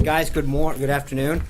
Guys, good afternoon.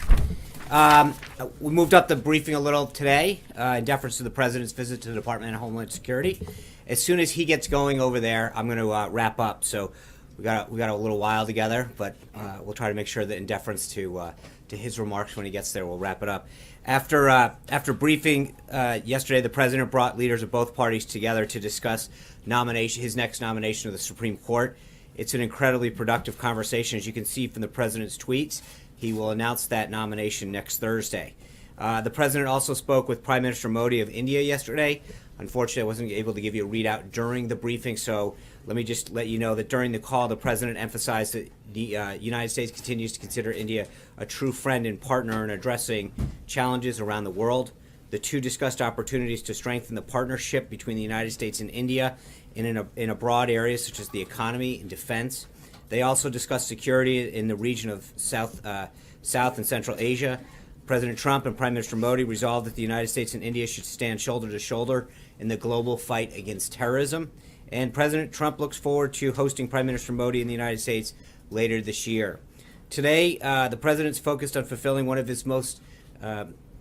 We moved up the briefing a little today in deference to the President's visit to the Department of Homeland Security. As soon as he gets going over there, I'm going to wrap up. So we got a little while together, but we'll try to make sure that in deference to his remarks when he gets there, we'll wrap it up. After briefing yesterday, the President brought leaders of both parties together to discuss his next nomination of the Supreme Court. It's an incredibly productive conversation. As you can see from the President's tweets, he will announce that nomination next Thursday. The President also spoke with Prime Minister Modi of India yesterday. Unfortunately, I wasn't able to give you a readout during the briefing, so let me just let you know that during the call, the President emphasized that the United States continues to consider India a true friend and partner in addressing challenges around the world. The two discussed opportunities to strengthen the partnership between the United States and India in a broad area such as the economy and defense. They also discussed security in the region of South and Central Asia. President Trump and Prime Minister Modi resolved that the United States and India should stand shoulder to shoulder in the global fight against terrorism. And President Trump looks forward to hosting Prime Minister Modi in the United States later this year. Today, the President's focused on fulfilling one of his most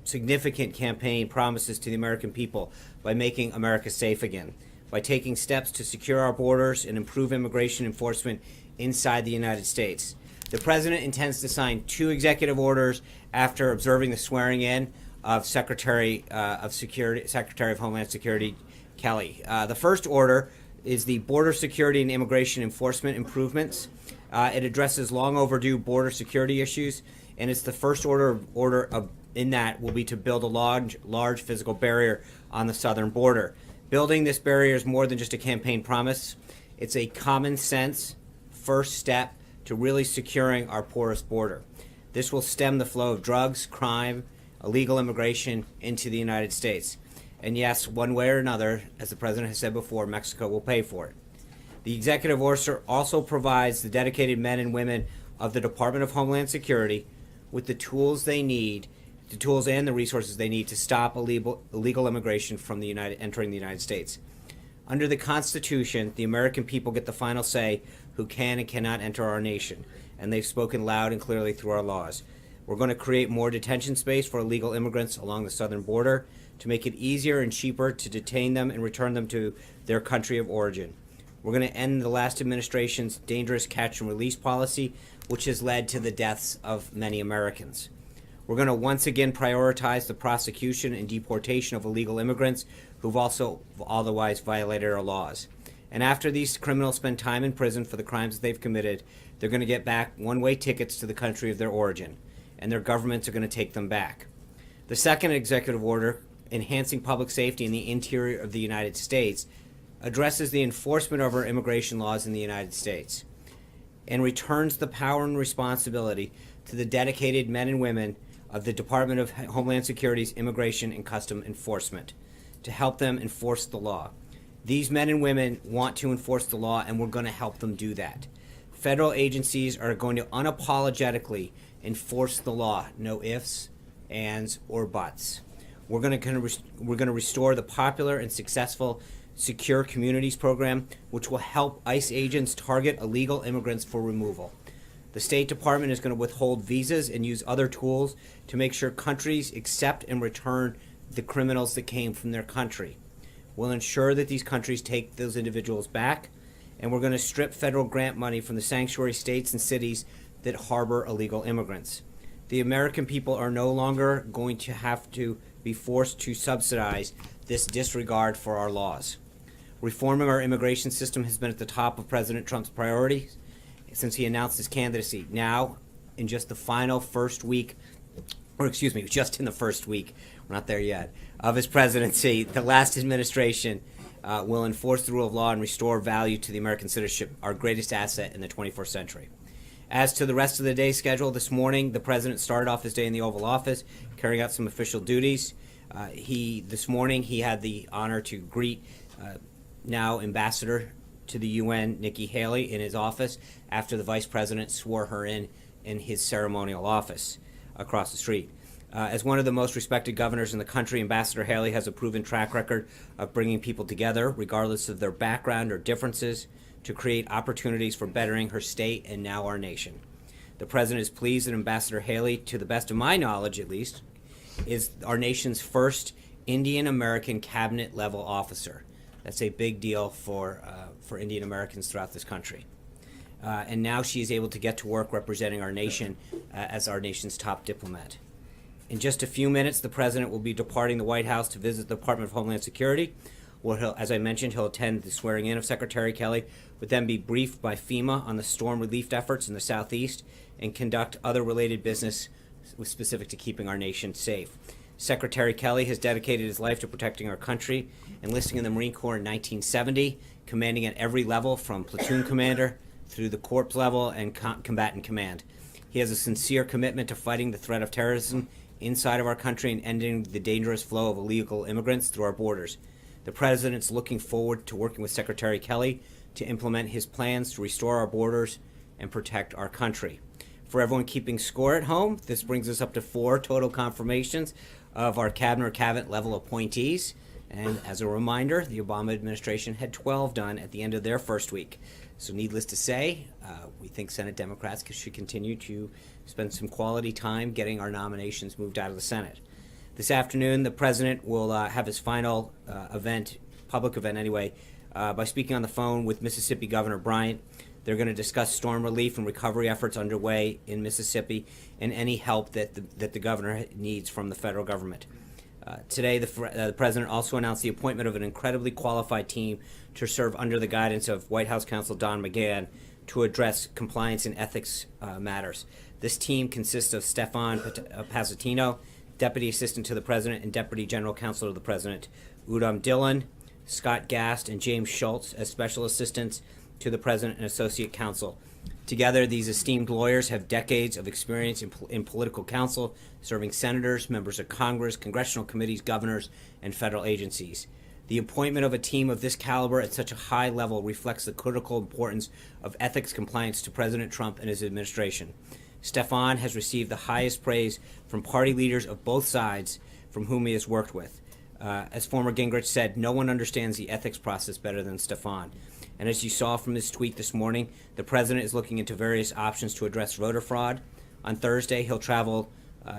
significant campaign promises to the American people by making America safe again, by taking steps to secure our borders and improve immigration enforcement inside the United States. The President intends to sign 2 executive orders after observing the swearing in of Secretary of Homeland Security Kelly. The first order is the Border Security and Immigration Enforcement Improvements. It addresses long overdue border security issues, and it's the first order in that will be to build a large physical barrier on the southern border. Building this barrier is more than just a campaign promise. It's a common sense first step to really securing our porous border. This will stem the flow of drugs, crime, illegal immigration into the United States. And yes, one way or another, as the President has said before, Mexico will pay for it. The executive order also provides the dedicated men and women of the Department of Homeland Security with the tools they need, the tools and the resources they need to stop illegal immigration from entering the United States. Under the Constitution, the American people get the final say who can and cannot enter our nation, and they've spoken loud and clearly through our laws. We're going to create more detention space for illegal immigrants along the southern border to make it easier and cheaper to detain them and return them to their country of origin. We're going to end the last administration's dangerous catch and release policy, which has led to the deaths of many Americans. We're going to once again prioritize the prosecution and deportation of illegal immigrants who've also otherwise violated our laws. And after these criminals spend time in prison for the crimes that they've committed, they're going to get back one-way tickets to the country of their origin, and their governments are going to take them back. The second executive order, enhancing public safety in the interior of the United States, addresses the enforcement of our immigration laws in the United States and returns the power and responsibility to the dedicated men and women of the Department of Homeland Security's Immigration and Custom Enforcement to help them enforce the law. These men and women want to enforce the law, and we're going to help them do that. Federal agencies are going to unapologetically enforce the law, no ifs, ands, or buts. We're going to restore the popular and successful Secure Communities program, which will help ICE agents target illegal immigrants for removal. The State Department is going to withhold visas and use other tools to make sure countries accept and return the criminals that came from their country. We'll ensure that these countries take those individuals back, and we're going to strip federal grant money from the sanctuary states and cities that harbor illegal immigrants. The American people are no longer going to have to be forced to subsidize this disregard for our laws. Reforming our immigration system has been at the top of President Trump's priorities since he announced his candidacy. Now, in just the first week, we're not there yet, of his presidency, the last administration will enforce the rule of law and restore value to the American citizenship, our greatest asset in the 21st century. As to the rest of the day's schedule, this morning, the President started off his day in the Oval Office, carrying out some official duties. This morning, he had the honor to greet now Ambassador to the UN, Nikki Haley, in his office after the Vice President swore her in his ceremonial office across the street. As one of the most respected governors in the country, Ambassador Haley has a proven track record of bringing people together, regardless of their background or differences, to create opportunities for bettering her state and now our nation. The President is pleased that Ambassador Haley, to the best of my knowledge at least, is our nation's first Indian American cabinet level officer. That's a big deal for Indian Americans throughout this country. And now she is able to get to work representing our nation as our nation's top diplomat. In just a few minutes, the President will be departing the White House to visit the Department of Homeland Security, where, as I mentioned, he'll attend the swearing-in of Secretary Kelly, would then be briefed by FEMA on the storm relief efforts in the Southeast, and conduct other related business specific to keeping our nation safe. Secretary Kelly has dedicated his life to protecting our country, enlisting in the Marine Corps in 1970, commanding at every level from platoon commander through the corps level and combatant command. He has a sincere commitment to fighting the threat of terrorism inside of our country and ending the dangerous flow of illegal immigrants through our borders. The President's looking forward to working with Secretary Kelly to implement his plans to restore our borders and protect our country. For everyone keeping score at home, this brings us up to 4 total confirmations of our cabinet or cabinet level appointees. And as a reminder, the Obama administration had 12 done at the end of their first week. So needless to say, we think Senate Democrats should continue to spend some quality time getting our nominations moved out of the Senate. This afternoon, the President will have his final public event anyway, by speaking on the phone with Mississippi Governor Bryant. They're going to discuss storm relief and recovery efforts underway in Mississippi and any help that the governor needs from the federal government. Today, the President also announced the appointment of an incredibly qualified team to serve under the guidance of White House counsel Don McGahn to address compliance and ethics matters. This team consists of Stefan Pasatino, Deputy Assistant to the President and Deputy General Counsel to the President, Udom Dillon, Scott Gast, and James Schultz as Special Assistants to the President and Associate Counsel. Together, these esteemed lawyers have decades of experience in political counsel, serving senators, members of Congress, congressional committees, governors, and federal agencies. The appointment of a team of this caliber at such a high level reflects the critical importance of ethics compliance to President Trump and his administration. Stefan has received the highest praise from party leaders of both sides from whom he has worked with. As former Gingrich said, no one understands the ethics process better than Stefan. And as you saw from his tweet this morning, the President is looking into various options to address voter fraud. On Thursday, he'll travel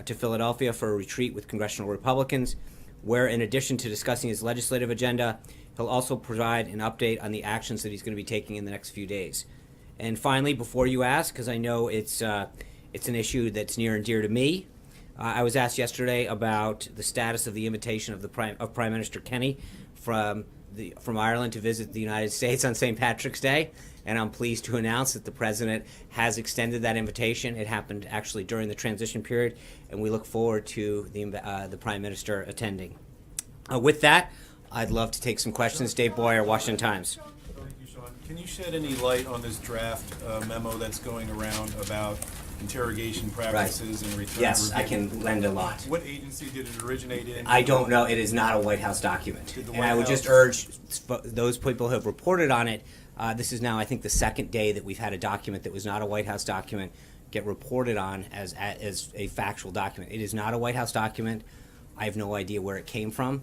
to Philadelphia for a retreat with congressional Republicans, where in addition to discussing his legislative agenda, he'll also provide an update on the actions that he's going to be taking in the next few days. And finally, before you ask, because I know it's an issue that's near and dear to me, I was asked yesterday about the status of the invitation of Prime Minister Kenny from Ireland to visit the United States on St. Patrick's Day, and I'm pleased to announce that the President has extended that invitation. It happened actually during the transition period, and we look forward to the Prime Minister attending. With that, I'd love to take some questions. Dave Boyer, Washington Times. Thank you, Sean. Can you shed any light on this draft memo that's going around about interrogation practices and return Yes, review? I can lend a lot. What agency did it originate in? I don't know. It is not a White House document. Did the And White I would just House- urge those people who have reported on it, this is now, I think, the second day that we've had a document that was not a White House document get reported on as a factual document. It is not a White House document. I have no idea where it came from,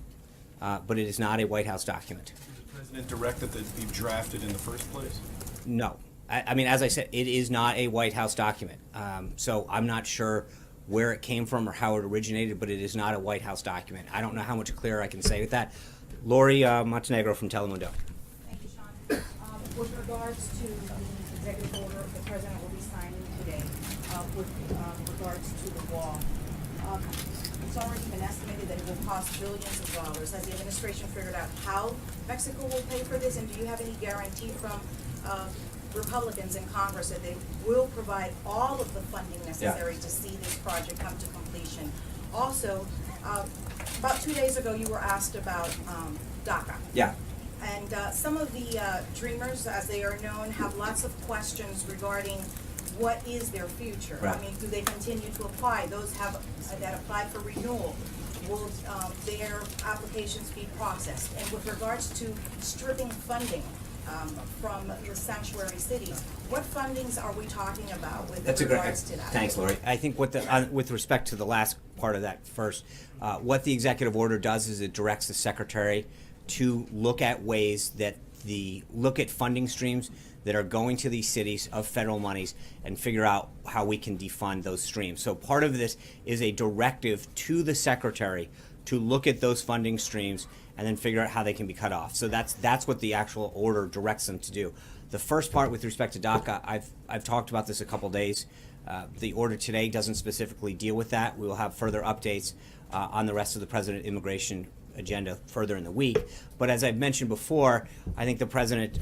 but it is not a White House document. Did the President direct that it be drafted in the first place? No. I mean, as I said, it is not a White House document. So I'm not sure where it came from or how it originated, but it is not a White House document. I don't know how much clearer I can say with that. Lori Montenegro from Telemundo. Thank you, Sean. With regards to the executive order the President will be signing today, with regards to the wall, it's already been estimated that it will cost billions of dollars. Has the administration figured out how Mexico will pay for this, and do you have any guarantee from Republicans in Congress that they will provide all of the funding necessary to see this project come to completion? Also, about 2 days ago, you were asked about DACA. Yeah. And some of the dreamers, as they are known, have lots of questions regarding what is their future. Right. I mean, do they continue to apply? Those that applied for renewal, will their applications be processed? And with regards to stripping funding from the sanctuary cities, what fundings are we talking about with regards to that? Thanks, Lori. I think with respect to the last part of that first, what the executive order does is it directs the Secretary to look at ways that look at funding streams that are going to these cities of federal monies and figure out how we can defund those streams. So part of this is a directive to the secretary to look at those funding streams and then figure out how they can be cut off. So that's what the actual order directs them to do. The first part with respect to DACA, I've talked about this a couple days. The order today doesn't specifically deal with that. We will have further updates on the rest of the president immigration agenda further in the week. But as I've mentioned before, I think the president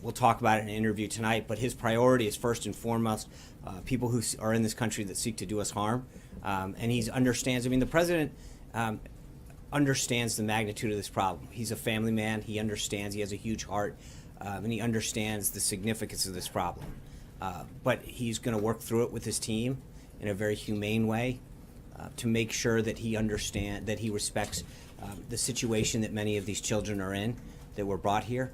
will talk about it in an interview tonight, but his priority is first and foremost people who are in this country that seek to do us harm. And he understands, I mean, the president understands the magnitude of this problem. He's a family man. He understands. He has a huge heart, and he understands the significance of this problem. But he's going to work through it with his team in a very humane way to make sure that he understands, that he respects the situation that many of these children are in that were brought here.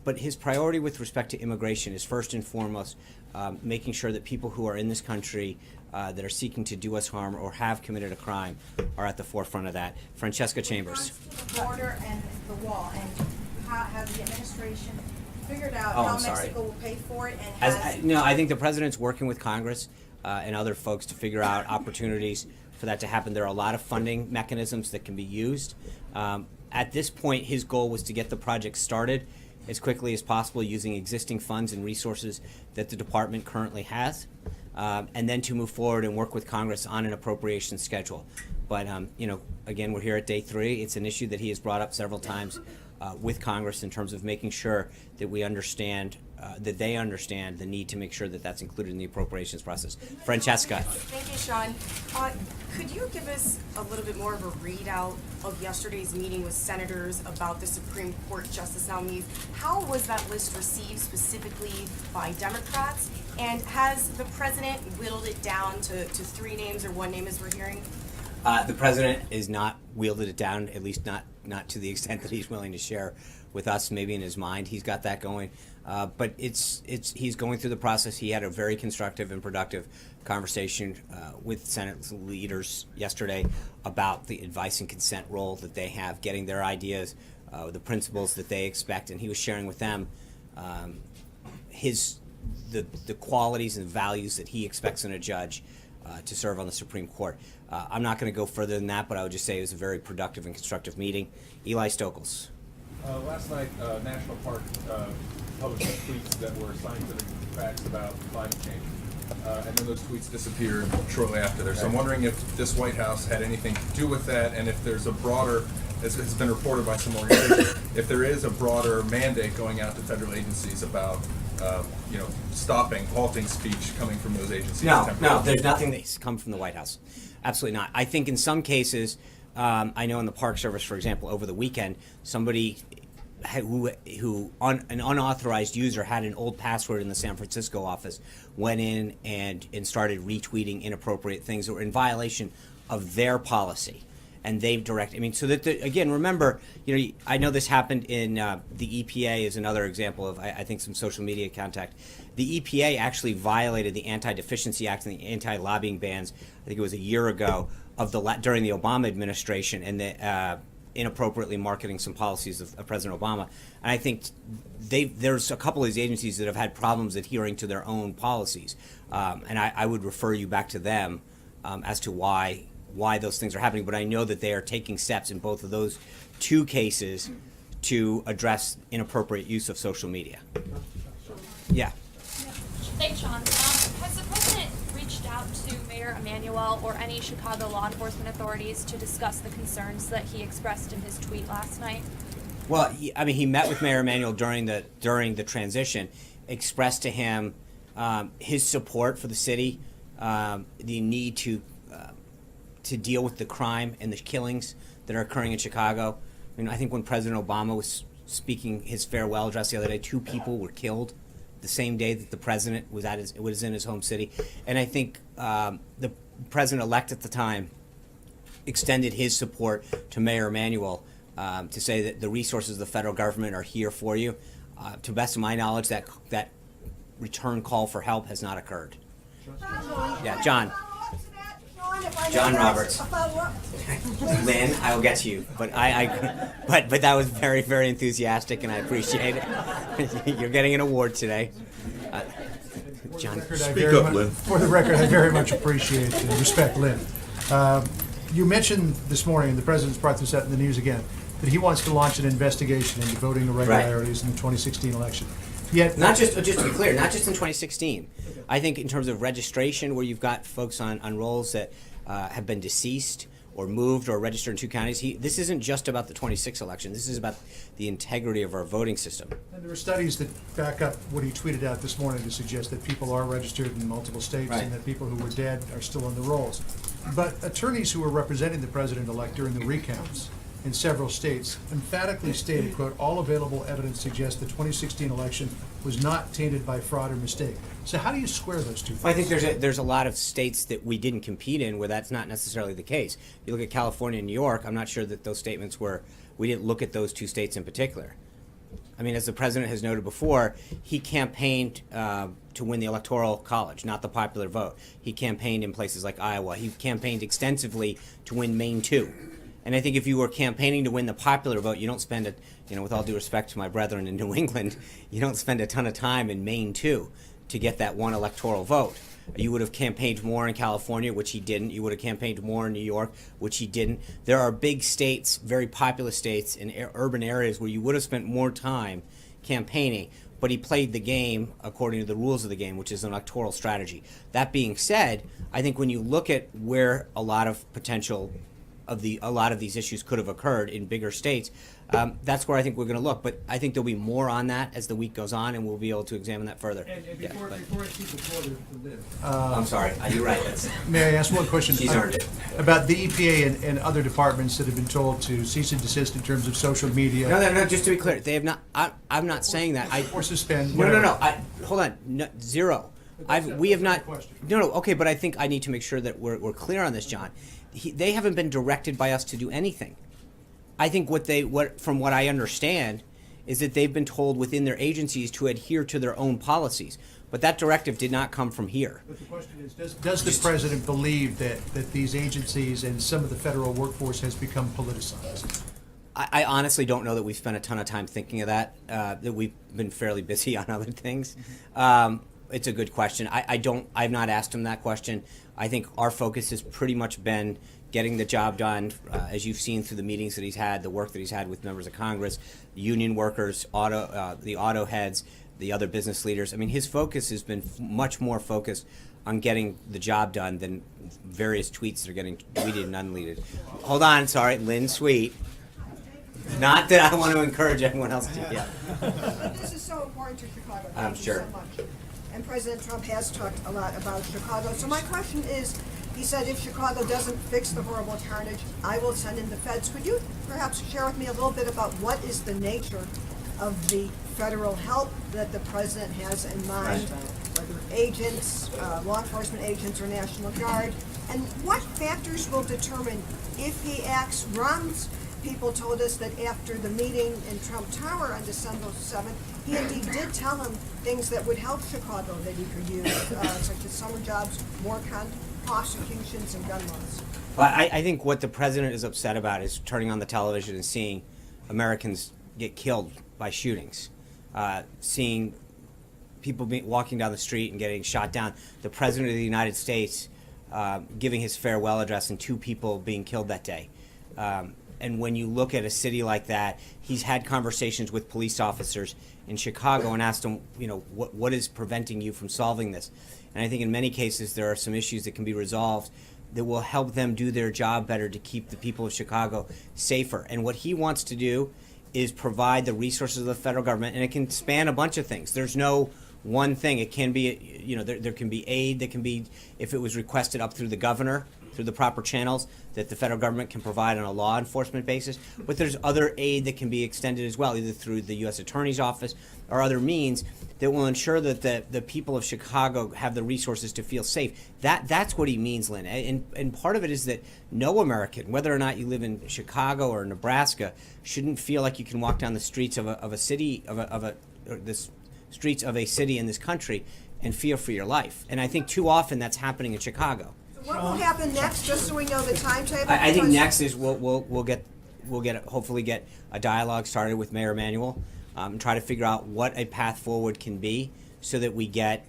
But his priority with respect to immigration is first and foremost making sure that people who are in this country that are seeking to do us harm or have committed a crime are at the forefront of that. Francesca Chambers. The border and the wall, and how has the administration figured out Oh, how I'm sorry. Mexico will pay for it, and has... No, I think the president's working with Congress and other folks to figure out opportunities for that to happen. There are a lot of funding mechanisms that can be used. At this point, his goal was to get the project started as quickly as possible using existing funds and resources that the department currently has, and then to move forward and work with Congress on an appropriation schedule. But, you know, again, we're here at day 3. It's an issue that he has brought up several times with Congress in terms of making sure that we understand, that they understand the need to make sure that that's included in the appropriations process. Francesca. Thank you, Sean. Could you give us a little bit more of a readout of yesterday's meeting with senators about the Supreme Court justice nominees? How was that list received specifically by Democrats? And has the president whittled it down to 3 names or 1 name as we're hearing? The president is not wielded it down, at least not to the extent that he's willing to share with us. Maybe in his mind he's got that going, but he's going through the process. He had a very constructive and productive conversation with Senate leaders yesterday about the advice and consent role that they have, getting their ideas, the principles that they expect, and he was sharing with them the qualities and values that he expects in a judge to serve on the Supreme Court. I'm not going to go further than that, but I would just say it was a very productive and constructive meeting. Eli Stokels. Last night, National Park published tweets that were scientific facts about climate change. And then those tweets disappeared shortly after there. So I'm wondering if this White House had anything to do with that, and if there's a broader, as has been reported by some organizations, if there is a broader mandate going out to federal agencies about halting speech coming from those agencies. No, there's nothing that's come from the White House. Absolutely not. I think in some cases, I know in the Park Service, for example, over the weekend, somebody an unauthorized user had an old password in the San Francisco office, went in and started retweeting inappropriate things that were in violation of their policy. And they've directed. I mean, so that again, remember, I know this happened in the EPA is another example of I think some social media contact. The EPA actually violated the Anti-Deficiency Act and the anti-lobbying bans. I think it was a year ago during the Obama administration, and the inappropriately marketing some policies of President Obama. And I think there's a couple of these agencies that have had problems adhering to their own policies, and I would refer you back to them as to why those things are happening, but I know that they are taking steps in both of those 2 cases to address inappropriate use of social media. Yeah. Thanks, Sean. Has the president reached out to Mayor Emanuel or any Chicago law enforcement authorities to discuss the concerns that he expressed in his tweet last night? Well, he met with Mayor Emanuel during the transition, expressed to him his support for the city, the need to deal with the crime and the killings that are occurring in Chicago. I mean, I think when President Obama was speaking his farewell address the other day, 2 people were killed the same day that the president was in his home city. And I think the president-elect at the time extended his support to Mayor Emanuel to say that the resources of the federal government are here for you. To the best of my knowledge, that return call for help has not occurred. Yeah, John Roberts. Lynn, I will get to you, but but that was very, very enthusiastic, and I appreciate it. You're getting an award today. John, For the record, I very much appreciate and respect Lynn. You mentioned this morning, and the president's brought this out in the news again, that he wants to launch an investigation into voting irregularities in the 2016 election. Yet, not just to be clear, not just in 2016. I think in terms of registration, where you've got folks on rolls that have been deceased or moved or registered in 2 counties, this isn't just about the 26 election. This is about the integrity of our voting system. and there are studies that back up what he tweeted out this morning to suggest that people are registered in multiple states Right. and that people who were dead are still on the rolls. But attorneys who were representing the president-elect during the recounts in several states emphatically stated, quote, all available evidence suggests the 2016 election was not tainted by fraud or mistake. So how do you square those two things? I think there's a lot of states that we didn't compete in where that's not necessarily the case. You look at California and New York, I'm not sure that those statements we didn't look at those 2 states in particular. I mean, as the president has noted before, he campaigned to win the Electoral College, not the popular vote. He campaigned in places like Iowa. He campaigned extensively to win Maine 2. And I think if you were campaigning to win the popular vote, you don't spend with all due respect to my brethren in New England, you don't spend a ton of time in Maine 2 to get that one electoral vote. You would have campaigned more in California, which he didn't. You would have campaigned more in New York, which he didn't. There are big states, very populous states in urban areas where you would have spent more time campaigning, but he played the game according to the rules of the game, which is an electoral strategy. That being said, I think when you look at where a lot of these issues could have occurred in bigger states, that's where I think we're going to look. But I think there'll be more on that as the week goes on, and we'll be able to examine that further. And Yeah, before I speak the floor to Liv, I'm sorry. You're right. may I ask one question? She's earned it. About the EPA and other departments that have been told to cease and desist in terms of social media. No. Just to be clear, they have not. I'm not saying that. Or suspend. No. whatever. Hold on. No, zero. That's We have not not. the question. No. Okay, but I think I need to make sure that we're clear on this, John. They haven't been directed by us to do anything. I think from what I understand is that they've been told within their agencies to adhere to their own policies. But that directive did not come from here. But the question is, does the president believe that these agencies and some of the federal workforce has become politicized? I honestly don't know that we've spent a ton of time thinking of that. That we've been fairly busy on other things. It's a good question. I've not asked him that question. I think our focus has pretty much been getting the job done, as you've seen through the meetings that he's had, the work that he's had with members of Congress, union workers, the auto heads, the other business leaders. I mean, his focus has been much more focused on getting the job done than various tweets that are getting tweeted and unleaded. Hold on, sorry, Lynn Sweet. Not that I want to encourage everyone else to. Yeah. But this is so important to Chicago. I'm Thank you sure. so much. And President Trump has talked a lot about Chicago. So my question is, he said if Chicago doesn't fix the horrible carnage, I will send in the feds. Could you perhaps share with me a little bit about what is the nature of the federal help that the president has in mind, whether agents, law enforcement agents, or National Guard, and what factors will determine if he acts, runs? People told us that after the meeting in Trump Tower on December 7th, he indeed did tell him things that would help Chicago that he could use, such as summer jobs, more prosecutions, and gun laws. Well, I think what the president is upset about is turning on the television and seeing Americans get killed by shootings, seeing people walking down the street and getting shot down. The president of the United States giving his farewell address and 2 people being killed that day. And when you look at a city like that, he's had conversations with police officers in Chicago and asked them, what is preventing you from solving this? And I think in many cases there are some issues that can be resolved that will help them do their job better to keep the people of Chicago safer. And what he wants to do is provide the resources of the federal government, and it can span a bunch of things. There's no one thing. It can be, there can be aid that can be, if it was requested up through the governor, through the proper channels that the federal government can provide on a law enforcement basis. But there's other aid that can be extended as well, either through the U.S. Attorney's Office or other means that will ensure that the people of Chicago have the resources to feel safe. That's what he means, Lynn. And part of it is that no American, whether or not you live in Chicago or Nebraska, shouldn't feel like you can walk down the streets of a city, the streets of a city in this country and fear for your life. And I think too often that's happening in Chicago. What will happen next, just so we know the timetable? I think Because- next is hopefully get a dialogue started with Mayor Emanuel, and try to figure out what a path forward can be so that we get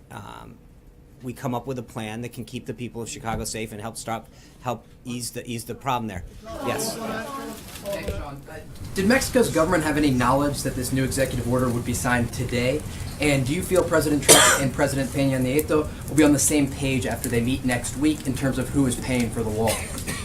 we come up with a plan that can keep the people of Chicago safe and help ease the problem there. Yes. Thanks, Sean. Did Mexico's government have any knowledge that this new executive order would be signed today? And do you feel President Trump and President Peña Nieto will be on the same page after they meet next week in terms of who is paying for the wall?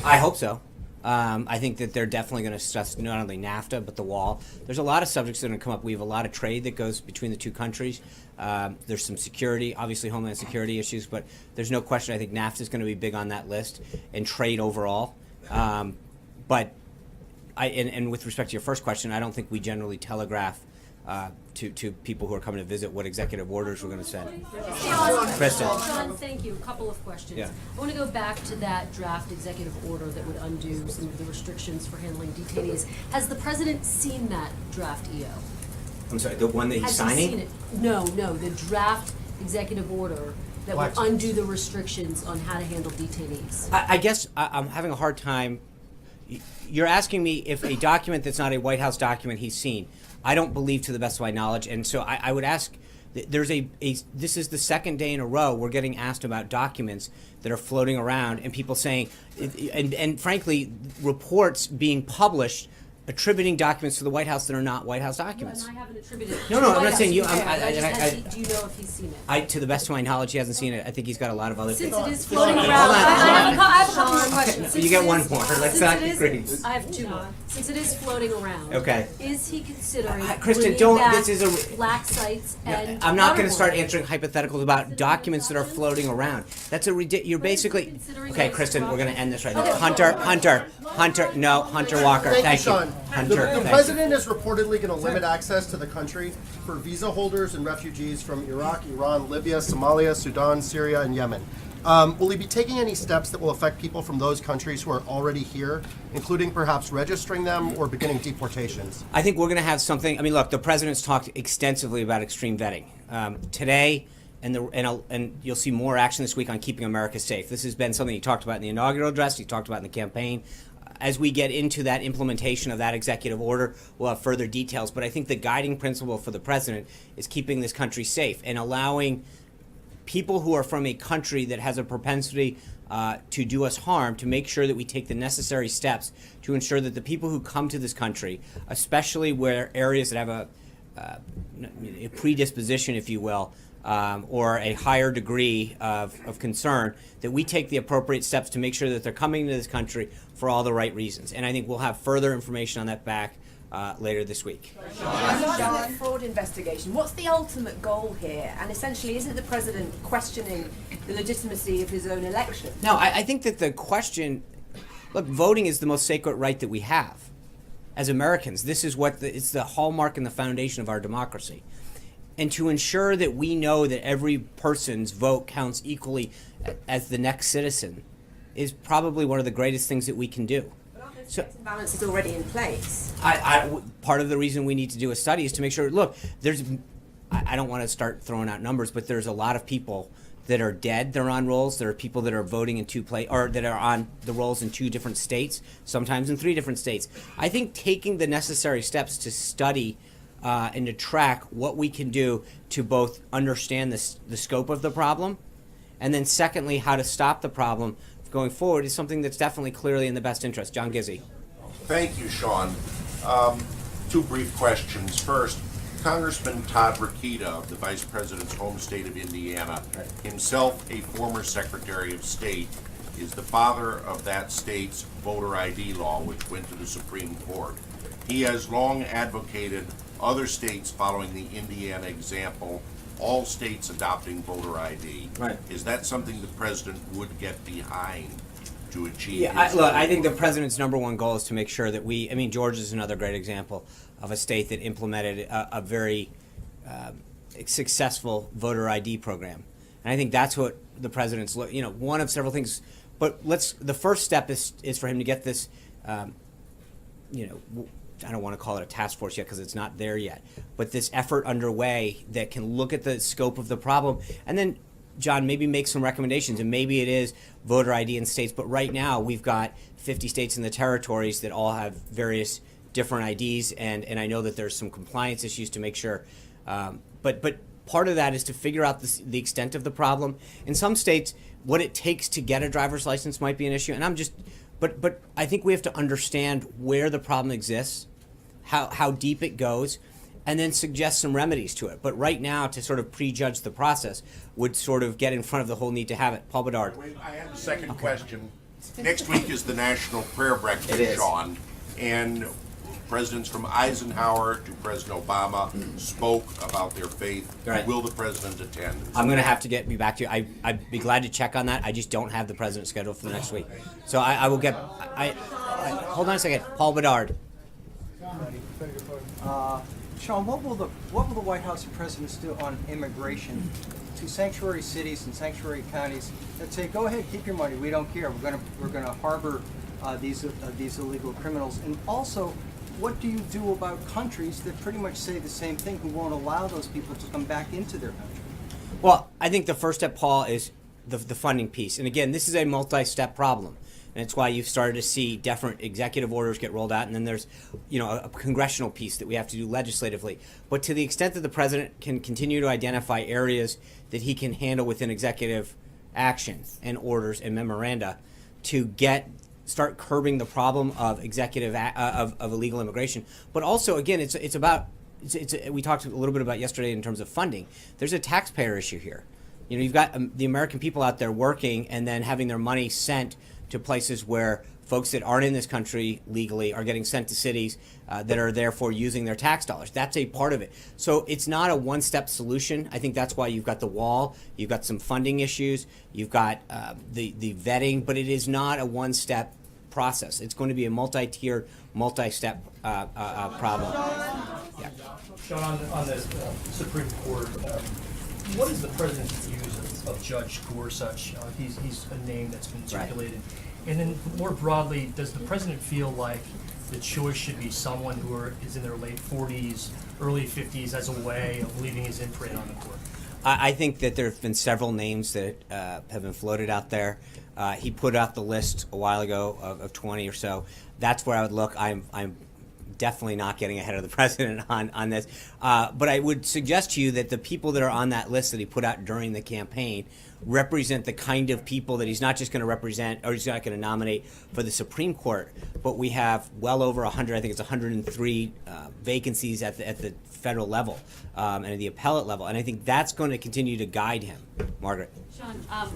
I hope so. I think that they're definitely going to stress not only NAFTA, but the wall. There's a lot of subjects that are going to come up. We have a lot of trade that goes between the two countries. There's some security, obviously homeland security issues, but there's no question I think NAFTA is going to be big on that list, and trade overall. But and with respect to your first question, I don't think we generally telegraph to people who are coming to visit what executive orders we're going to send. Kristen. John, thank you. A couple of questions. Yeah. I want to go back to that draft executive order that would undo some of the restrictions for handling detainees. Has the president seen that draft EO? I'm sorry, the one that he's Has signing? he seen it? No, the draft executive order that Black will Lives. undo the restrictions on how to handle detainees. I guess I'm having a hard time. You're asking me if a document that's not a White House document he's seen. I don't believe, to the best of my knowledge, and so I would ask. There's this is the second day in a row we're getting asked about documents that are floating around, and people saying, and frankly, reports being published attributing documents to the White House that are not White House documents. And I haven't attributed. No, to I'm White not House saying you. to that. Do you know if he's seen it? To the best of my knowledge, he hasn't seen it. I think he's got a lot of other Since things. it is floating Hold around, on, I hold on. have a couple more questions. You Since get it one is- more. Let's since not it is- agree. I have two more. Since it is floating around, Okay. is he considering Kristen, bringing don't- back this is a- black sites and I'm not going to water start boards? answering hypotheticals about documents that are floating around. That's a you're But is he basically. considering Okay, those Kristen, we're going to options? end this right now. Okay. Hunter Walker. Thank you, Sean. Hunter, The thank you. president is reportedly going to limit access to the country for visa holders and refugees from Iraq, Iran, Libya, Somalia, Sudan, Syria, and Yemen. Will he be taking any steps that will affect people from those countries who are already here, including perhaps registering them or beginning deportations? I think we're going to have something. I mean, look, the president's talked extensively about extreme vetting today, and you'll see more action this week on keeping America safe. This has been something he talked about in the inaugural address. He talked about in the campaign. As we get into that implementation of that executive order, we'll have further details. But I think the guiding principle for the president is keeping this country safe and allowing people who are from a country that has a propensity to do us harm to make sure that we take the necessary steps to ensure that the people who come to this country, especially where areas that have a predisposition, if you will, or a higher degree of concern, that we take the appropriate steps to make sure that they're coming to this country for all the right reasons. And I think we'll have further information on that back later this week. Regarding the fraud investigation, what's the ultimate goal here? And essentially, isn't the president questioning the legitimacy of his own election? No, I think that the question, look, voting is the most sacred right that we have as Americans. This is it's the hallmark and the foundation of our democracy. And to ensure that we know that every person's vote counts equally as the next citizen is probably one of the greatest things that we can do. But aren't those checks and balances already in place? Part of the reason we need to do a study is to make sure, look, I don't want to start throwing out numbers, but there's a lot of people that are dead. They're on rolls. There are people that are voting in or that are on the rolls in 2 different states, sometimes in 3 different states. I think taking the necessary steps to study and to track what we can do to both understand the scope of the problem, and then secondly, how to stop the problem going forward is something that's definitely clearly in the best interest. John Gizzi. Thank you, Sean. 2 brief questions. First, Congressman Todd Rokita of the Vice President's home state of Indiana, himself a former Secretary of State, is the father of that state's voter ID law, which went to the Supreme Court. He has long advocated other states following the Indiana example, all states adopting voter ID. Right. Is that something the president would get behind to achieve? Yeah, his I think the goal? president's number one goal is to make sure that Georgia is another great example of a state that implemented a very successful voter ID program. And I think that's what the president's, one of several things. But the first step is for him to get this, I don't want to call it a task force yet because it's not there yet, but this effort underway that can look at the scope of the problem and then, John, maybe make some recommendations, and maybe it is voter ID in states, but right now we've got 50 states and the territories that all have various different IDs, and I know that there's some compliance issues to make sure, but part of that is to figure out the extent of the problem. In some states, what it takes to get a driver's license might be an issue. And but I think we have to understand where the problem exists, how deep it goes, and then suggest some remedies to it. But right now, to sort of prejudge the process would sort of get in front of the whole need to have it. Paul Bedard. I have a second question. Next week is the National Prayer Breakfast, It is. Sean, and presidents from Eisenhower to President Obama spoke about their faith. Right. Will the president attend? I'm going to have to be back to you. I'd be glad to check on that. I just don't have the president scheduled for the next week. So I will get, hold on a second. Paul Bedard. Sean, what will the White House and presidents do on immigration to sanctuary cities and sanctuary counties that say, go ahead, keep your money, we don't care, we're gonna harbor these illegal criminals? And also, what do you do about countries that pretty much say the same thing, who won't allow those people to come back into their country? Well, I think the first step, Paul, is the funding piece. And again, this is a multi-step problem. And it's why you've started to see different executive orders get rolled out, and then there's, a congressional piece that we have to do legislatively. But to the extent that the president can continue to identify areas that he can handle within executive action and orders and memoranda to start curbing the problem of of illegal immigration. But also, again, it's about we talked a little bit about yesterday in terms of funding. There's a taxpayer issue here. You've got the American people out there working and then having their money sent to places where folks that aren't in this country legally are getting sent to cities that are therefore using their tax dollars. That's a part of it. So it's not a one-step solution. I think that's why you've got the wall, you've got some funding issues, you've got the vetting, but it is not a one-step process. It's going to be a multi-tiered, multi-step problem. Yeah. Sean, on the Supreme Court, what is the president's views of Judge Gorsuch? He's a name that's been circulated. Right. And then more broadly, does the president feel like the choice should be someone who is in their late 40s, early 50s as a way of leaving his imprint on the court? I think that there have been several names that have been floated out there. He put out the list a while ago of 20 or so. That's where I would look. I'm definitely not getting ahead of the president on this. But I would suggest to you that the people that are on that list that he put out during the campaign represent the kind of people that he's not just going to represent, or he's not going to nominate for the Supreme Court, but we have well over 100, I think it's 103 vacancies at the federal level and at the appellate level. And I think that's going to continue to guide him. Margaret. Sean,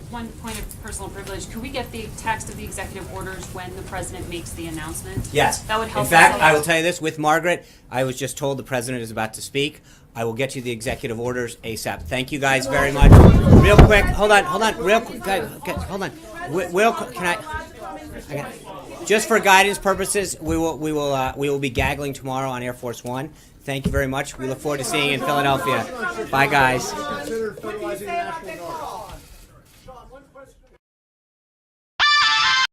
one point of personal privilege. Could we get the text of the executive orders when the president makes the announcement? Yes. That would help. In fact, I will tell you this, with Margaret, I was just told the president is about to speak. I will get you the executive orders ASAP. Thank you guys very much. Real quick, hold on, real quick, guys, hold on. Just for guidance purposes, we will be gaggling tomorrow on Air Force One. Thank you very much. We look forward to seeing you in Philadelphia. Bye, guys.